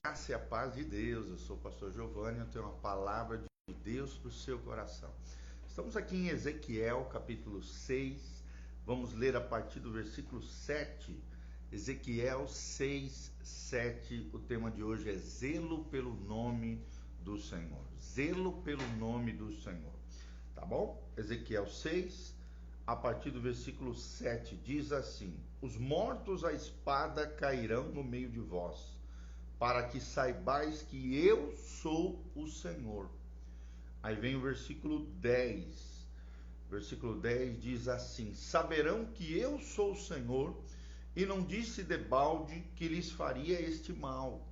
Graça e a paz de Deus. Eu sou o pastor Giovanni, eu tenho uma palavra de Deus para o seu coração. Estamos aqui em Ezequiel, capítulo 6. Vamos ler a partir do versículo 7. Ezequiel 6, 7. O tema de hoje é zelo pelo nome do Senhor. Zelo pelo nome do Senhor. Tá bom? Ezequiel 6, a partir do versículo 7, diz assim: Os mortos à espada cairão no meio de vós, para que saibais que eu sou o Senhor. Aí vem o versículo 10. Versículo 10 diz assim: Saberão que eu sou o Senhor, e não disse debalde que lhes faria este mal.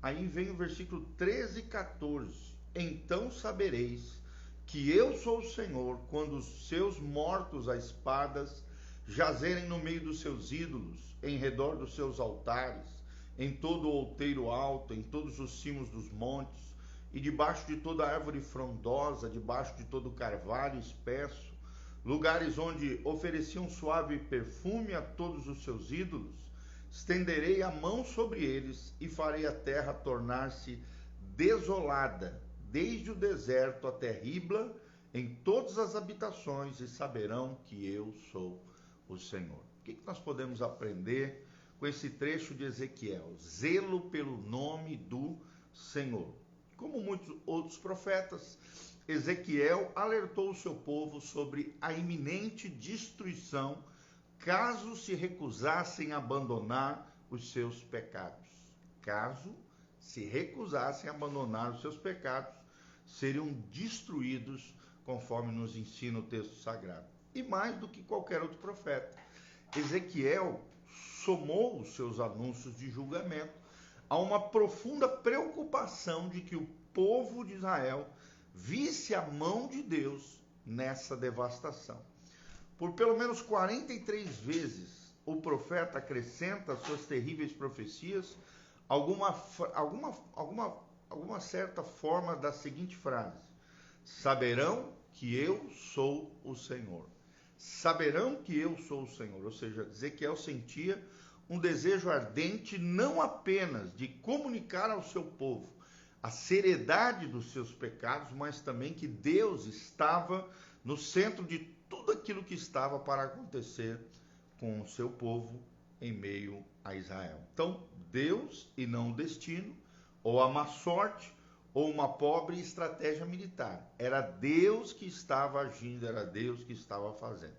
Aí vem o versículo 13 e 14. Então sabereis que eu sou o Senhor, quando os seus mortos a espadas jazerem no meio dos seus ídolos, em redor dos seus altares, em todo o outeiro alto, em todos os cimos dos montes, e debaixo de toda árvore frondosa, debaixo de todo carvalho espesso, lugares onde ofereciam suave perfume a todos os seus ídolos. Estenderei a mão sobre eles e farei a terra tornar-se desolada, desde o deserto até Ribla, em todas as habitações, e saberão que eu sou o Senhor. O que nós podemos aprender com esse trecho de Ezequiel? Zelo pelo nome do Senhor. Como muitos outros profetas, Ezequiel alertou o seu povo sobre a iminente destruição caso se recusassem a abandonar os seus pecados. Caso se recusassem a abandonar os seus pecados, seriam destruídos, conforme nos ensina o texto sagrado. E mais do que qualquer outro profeta, Ezequiel somou os seus anúncios de julgamento a uma profunda preocupação de que o povo de Israel visse a mão de Deus nessa devastação. Por pelo menos 43 vezes, o profeta acrescenta às suas terríveis profecias alguma certa forma da seguinte frase: saberão que eu sou o Senhor. Saberão que eu sou o Senhor. Ou seja, Ezequiel sentia um desejo ardente não apenas de comunicar ao seu povo a seriedade dos seus pecados, mas também que Deus estava no centro de tudo aquilo que estava para acontecer com o seu povo em meio a Israel. Então, Deus e não o destino, ou a má sorte, ou uma pobre estratégia militar. Era Deus que estava agindo, era Deus que estava fazendo.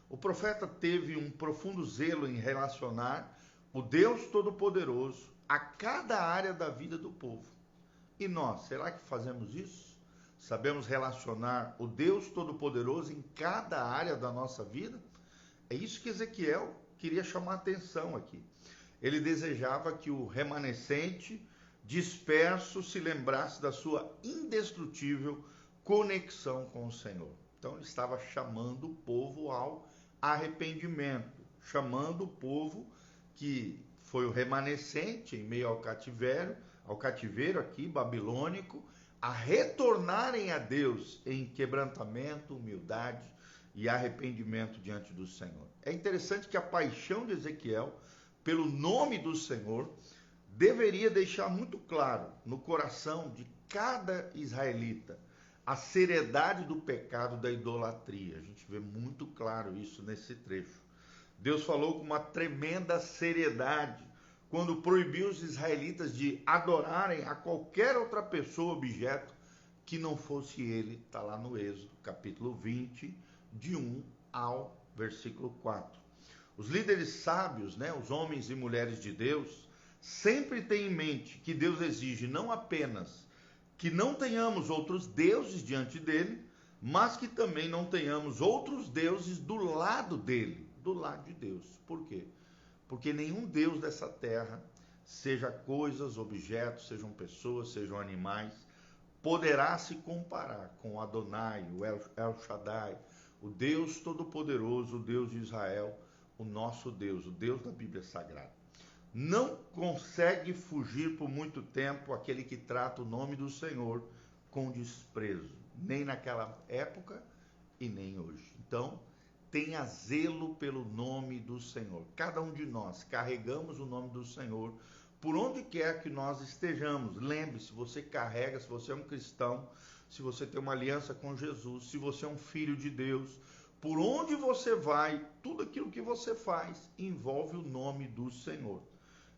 O profeta teve um profundo zelo em relacionar o Deus Todo-Poderoso a cada área da vida do povo. E nós, será que fazemos isso? Sabemos relacionar o Deus Todo-Poderoso em cada área da nossa vida? É isso que Ezequiel queria chamar a atenção aqui. Ele desejava que o remanescente disperso se lembrasse da sua indestrutível conexão com o Senhor. Então ele estava chamando o povo ao arrependimento, chamando o povo que foi o remanescente em meio ao cativeiro aqui babilônico, a retornarem a Deus em quebrantamento, humildade e arrependimento diante do Senhor. É interessante que a paixão de Ezequiel pelo nome do Senhor deveria deixar muito claro no coração de cada israelita a seriedade do pecado da idolatria. A gente vê muito claro isso nesse trecho. Deus falou com uma tremenda seriedade quando proibiu os israelitas de adorarem a qualquer outra pessoa, objeto, que não fosse ele. Está lá no Êxodo, capítulo 20, de 1 ao versículo 4. Os líderes sábios, os homens e mulheres de Deus, sempre têm em mente que Deus exige não apenas que não tenhamos outros deuses diante dele, mas que também não tenhamos outros deuses do lado dele, do lado de Deus. Por quê? Porque nenhum Deus dessa terra, seja coisas, objetos, sejam pessoas, sejam animais, poderá se comparar com Adonai, o El Shaddai, o Deus Todo-Poderoso, o Deus de Israel, o nosso Deus, o Deus da Bíblia Sagrada. Não consegue fugir por muito tempo aquele que trata o nome do Senhor com desprezo, nem naquela época e nem hoje. Então, tenha zelo pelo nome do Senhor. Cada um de nós carregamos o nome do Senhor por onde quer que nós estejamos. Lembre-se, você carrega, se você é um cristão, se você tem uma aliança com Jesus, se você é um filho de Deus, por onde você vai, tudo aquilo que você faz envolve o nome do Senhor.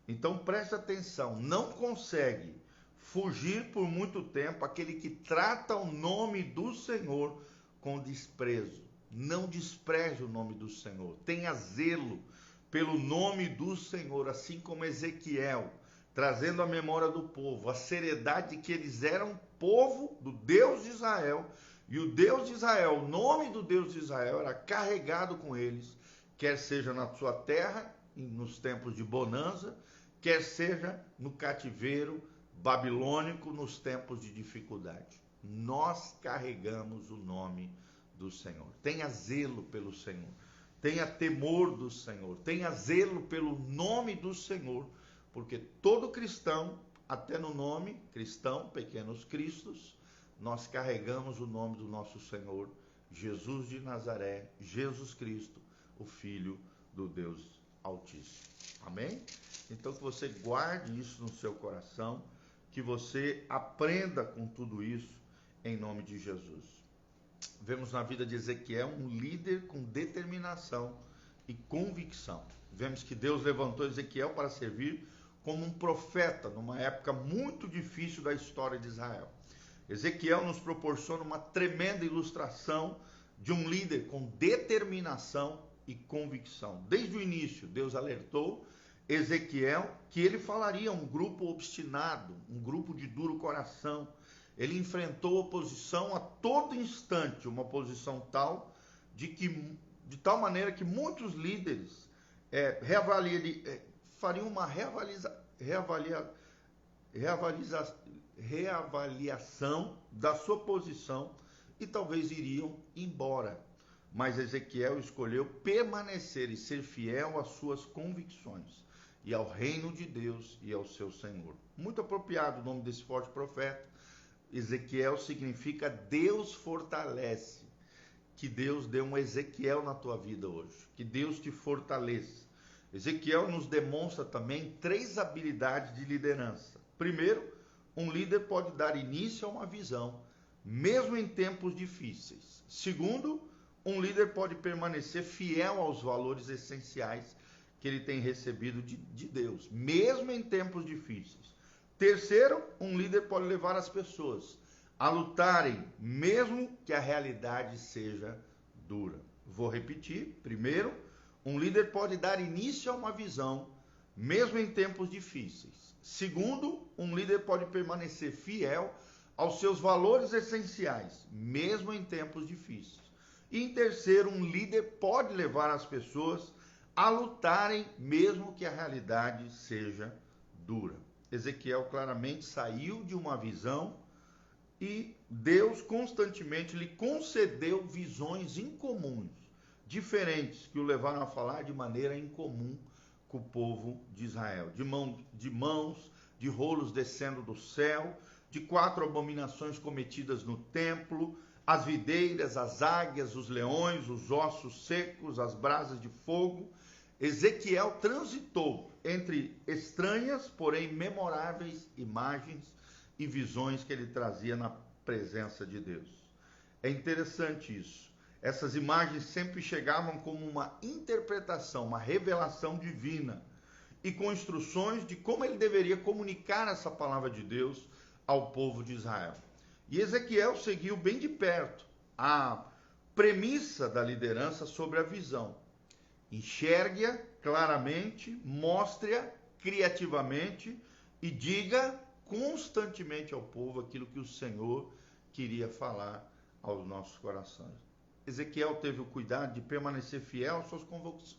Então preste atenção, não consegue fugir por muito tempo aquele que trata o nome do Senhor com desprezo. Não despreze o nome do Senhor, tenha zelo pelo nome do Senhor, assim como Ezequiel, trazendo à memória do povo a seriedade de que eles eram povo do Deus de Israel, e o Deus de Israel, o nome do Deus de Israel era carregado com eles, quer seja na sua terra, nos tempos de bonança, quer seja no cativeiro babilônico, nos tempos de dificuldade. Nós carregamos o nome do Senhor. Tenha zelo pelo Senhor. Tenha temor do Senhor. Tenha zelo pelo nome do Senhor. Porque todo cristão, até no nome, cristão, pequenos cristos, nós carregamos o nome do nosso Senhor, Jesus de Nazaré, Jesus Cristo, o Filho do Deus Altíssimo. Amém? Então que você guarde isso no seu coração, que você aprenda com tudo isso em nome de Jesus. Vemos na vida de Ezequiel um líder com determinação e convicção. Vemos que Deus levantou Ezequiel para servir como um profeta numa época muito difícil da história de Israel. Ezequiel nos proporciona uma tremenda ilustração de um líder com determinação e convicção. Desde o início, Deus alertou Ezequiel que ele falaria a um grupo obstinado, um grupo de duro coração. Ele enfrentou oposição a todo instante, uma oposição tal de tal maneira que muitos líderes fariam uma reavaliação da sua posição e talvez iriam embora. Mas Ezequiel escolheu permanecer e ser fiel às suas convicções e ao reino de Deus e ao seu Senhor. Muito apropriado o nome desse forte profeta. Ezequiel significa Deus fortalece. Que Deus dê um Ezequiel na tua vida hoje. Que Deus te fortaleça. Ezequiel nos demonstra também 3 habilidades de liderança. Primeiro, um líder pode dar início a uma visão, mesmo em tempos difíceis. Segundo, um líder pode permanecer fiel aos valores essenciais que ele tem recebido de Deus, mesmo em tempos difíceis. Terceiro, um líder pode levar as pessoas a lutarem, mesmo que a realidade seja dura. Vou repetir. Primeiro, um líder pode dar início a uma visão, mesmo em tempos difíceis. Segundo, um líder pode permanecer fiel aos seus valores essenciais, mesmo em tempos difíceis. E em terceiro, um líder pode levar as pessoas a lutarem, mesmo que a realidade seja dura. Ezequiel claramente saiu de uma visão e Deus constantemente lhe concedeu visões incomuns, diferentes, que o levaram a falar de maneira incomum com o povo de Israel. De mãos, de rolos descendo do céu, de 4 abominações cometidas no templo, as videiras, as águias, os leões, os ossos secos, as brasas de fogo. Ezequiel transitou entre estranhas, porém memoráveis imagens e visões que ele trazia na presença de Deus. É interessante isso. Essas imagens sempre chegavam como uma interpretação, uma revelação divina e com instruções de como ele deveria comunicar essa palavra de Deus ao povo de Israel. E Ezequiel seguiu bem de perto a premissa da liderança sobre a visão. Enxergue-a claramente, mostre-a criativamente e diga constantemente ao povo aquilo que o Senhor queria falar aos nossos corações. Ezequiel teve o cuidado de permanecer fiel às suas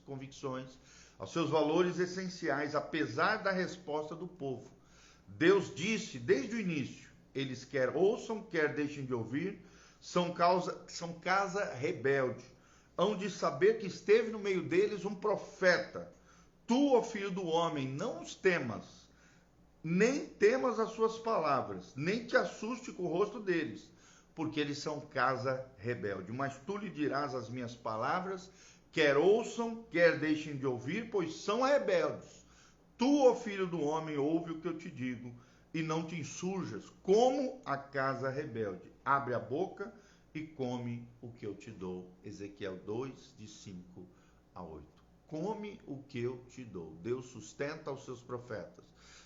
convicções, aos seus valores essenciais, apesar da resposta do povo. Deus disse desde o início: eles quer ouçam, quer deixem de ouvir, são casa rebelde. Hão de saber que esteve no meio deles um profeta. Tu, ó filho do homem, não os temas, nem temas as suas palavras, nem te assuste com o rosto deles, porque eles são casa rebelde. Mas tu lhe dirás as minhas palavras, quer ouçam, quer deixem de ouvir, pois são rebeldes. Tu, ó filho do homem, ouve o que eu te digo, e não te insurjas, como a casa rebelde. Abre a boca e come o que eu te dou. Ezequiel 2, de 5 a 8. Come o que eu te dou. Deus sustenta os seus profetas.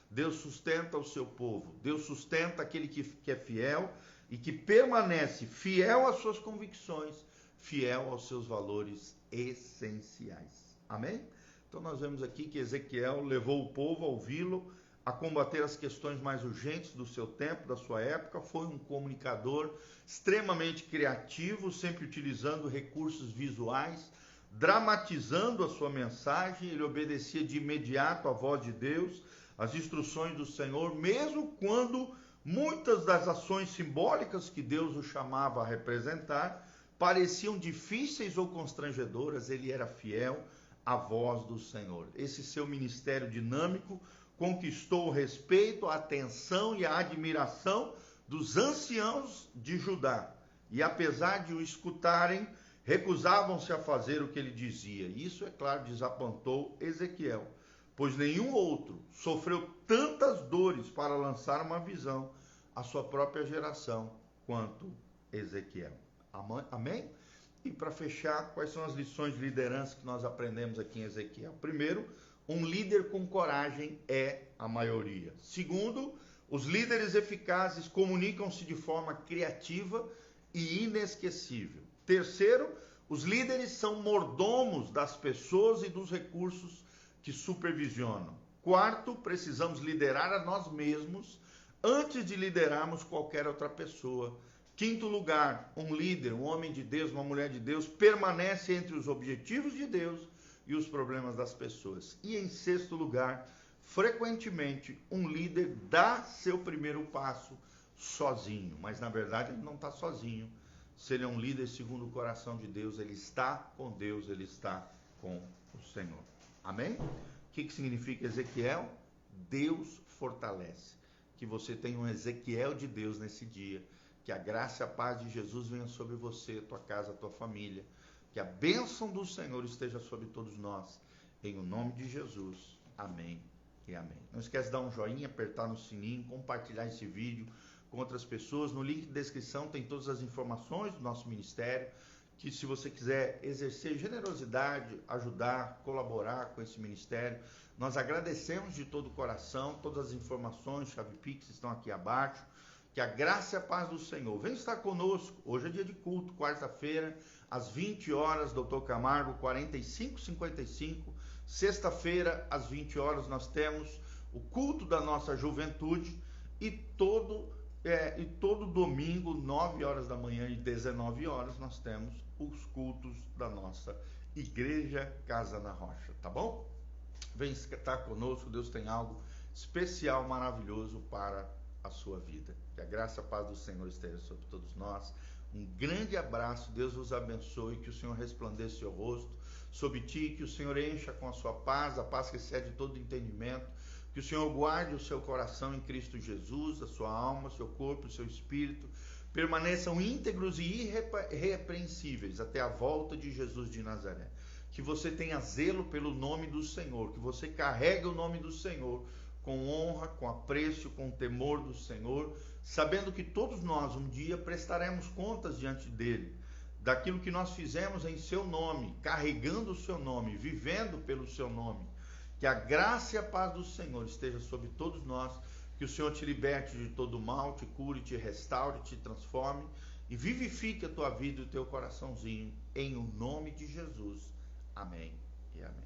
Deus sustenta o seu povo. Deus sustenta aquele que é fiel e que permanece fiel às suas convicções, fiel aos seus valores essenciais. Amém? Então nós vemos aqui que Ezequiel levou o povo a ouvi-lo, a combater as questões mais urgentes do seu tempo, da sua época. Foi um comunicador extremamente criativo, sempre utilizando recursos visuais, dramatizando a sua mensagem. Ele obedecia de imediato à voz de Deus, às instruções do Senhor, mesmo quando muitas das ações simbólicas que Deus o chamava a representar pareciam difíceis ou constrangedoras. Ele era fiel à voz do Senhor. Esse seu ministério dinâmico conquistou o respeito, a atenção e a admiração dos anciãos de Judá. E apesar de o escutarem, recusavam-se a fazer o que ele dizia. Isso, é claro, desapontou Ezequiel, pois nenhum outro sofreu tantas dores para lançar uma visão à sua própria geração quanto Ezequiel. Amém? E para fechar, quais são as lições de liderança que nós aprendemos aqui em Ezequiel? Primeiro, um líder com coragem é a maioria. Segundo, os líderes eficazes comunicam-se de forma criativa e inesquecível. Terceiro, os líderes são mordomos das pessoas e dos recursos que supervisionam. Quarto, precisamos liderar a nós mesmos antes de liderarmos qualquer outra pessoa. Quinto lugar, um líder, um homem de Deus, uma mulher de Deus, permanece entre os objetivos de Deus e os problemas das pessoas. E em sexto lugar, frequentemente, um líder dá seu primeiro passo sozinho, mas na verdade ele não está sozinho. Se ele é um líder segundo o coração de Deus, ele está com Deus, ele está com o Senhor. Amém? O que significa Ezequiel? Deus fortalece. Que você tenha um Ezequiel de Deus nesse dia. Que a graça e a paz de Jesus venha sobre você, tua casa, tua família. Que a bênção do Senhor esteja sobre todos nós. Em o nome de Jesus. Amém e amém. Não esquece de dar um joinha, apertar no sininho, compartilhar esse vídeo com outras pessoas. No link de descrição tem todas as informações do nosso ministério. Que se você quiser exercer generosidade, ajudar, colaborar com esse ministério, nós agradecemos de todo o coração. Todas as informações, chave Pix, estão aqui abaixo. Que a graça e a paz do Senhor venha estar conosco. Hoje é dia de culto, quarta-feira, às 20 horas, Dr. Camargo, 4555. Sexta-feira, às 20 horas, nós temos o culto da nossa juventude. E todo domingo, 9 horas da manhã e 19 horas, nós temos os cultos da nossa Igreja Casa na Rocha, tá bom? Vem estar conosco, Deus tem algo especial, maravilhoso para a sua vida. Que a graça e a paz do Senhor esteja sobre todos nós. Um grande abraço, Deus vos abençoe, que o Senhor resplandeça o seu rosto sobre ti, que o Senhor encha com a sua paz, a paz que excede todo entendimento, que o Senhor guarde o seu coração em Cristo Jesus, a sua alma, o seu corpo, o seu espírito, permaneçam íntegros e irrepreensíveis até a volta de Jesus de Nazaré. Que você tenha zelo pelo nome do Senhor, que você carregue o nome do Senhor com honra, com apreço, com temor do Senhor, sabendo que todos nós um dia prestaremos contas diante dele, daquilo que nós fizemos em seu nome, carregando o seu nome, vivendo pelo seu nome. Que a graça e a paz do Senhor esteja sobre todos nós, que o Senhor te liberte de todo mal, te cure, te restaure, te transforme e vivifique a tua vida e o teu coraçãozinho, em o nome de Jesus. Amém e amém.